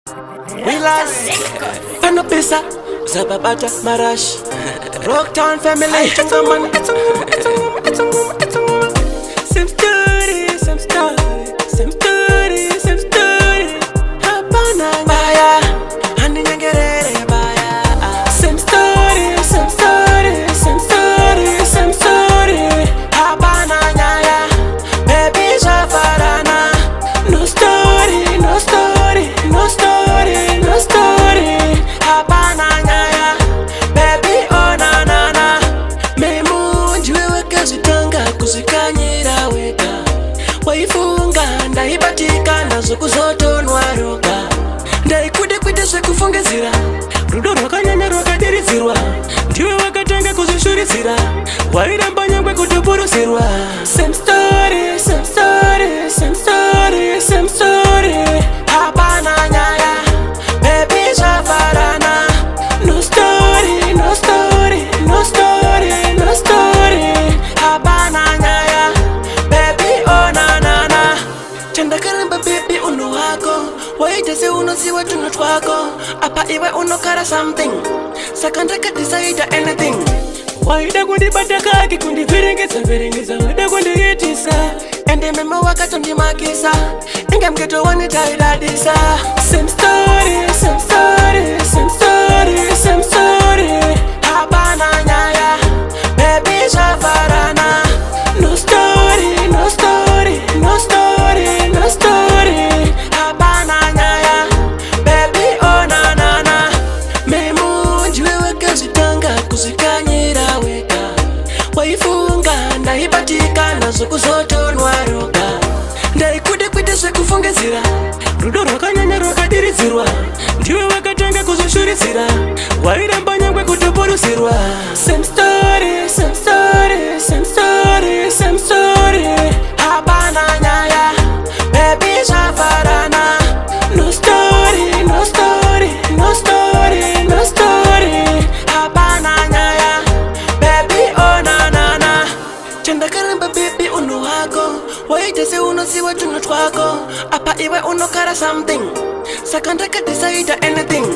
Wilas, Panopisa, Zababata, Marash, Rocktown family, Same story, same story, same story, same story. Habana Baya, Hani Nyangerere Baya. Same story, same story, same story, same story. Habana Nyaya, baby Jafarana. No story, no story, no story, no story. Habana Nyaya, baby oh na na na. Memunji wewe kazitanga kuzikanyira weka. Waifunga ndaibatika nazo kuzotonwa roka. Ndaikude kwitese kufungizira rudo rwakanyanya rwakadirizirwa. Ndiwe wakatanga kuzishurizira wairamba nyangwe kutopurusirwa. Same story, same story, same story, same story. Habana Nyaya, baby Jafarana. No story, no story, no story, no story. Habana Nyaya, baby oh na na na. Chanda karamba baby uno wako. Waitese unosiwa tuno twako. Apa iwe unokara something. Sakandaka decide anything. Waida kundi bataka kundi viringisa waida kundi hitisa. Ende mema wakatondi makisa. Inga mgeto wani taidadisa. Same story, same story, same story, same story. Habana Nyaya, baby Jafarana. No story, no story, no story, no story. Habana Nyaya, baby oh na na na. Memunji wewe kazitanga kuzikanyira weka. Waifunga ndaibatika nazo kuzotonwa roka. Ndaikude kwitese kufungizira rudo rwakanyanya rwakadirizirwa. Ndiwe wakatanga kuzishurizira wairamba nyangwe kutopurusirwa. Same story, same story, same story, same story. Habana Nyaya, baby Jafarana. No story, no story, no story, no story. Habana Nyaya, baby oh na na na. Chanda karamba baby uno wako. Waitese unosiwa tuno twako. Apa iwe unokara something. Sakandaka decide anything.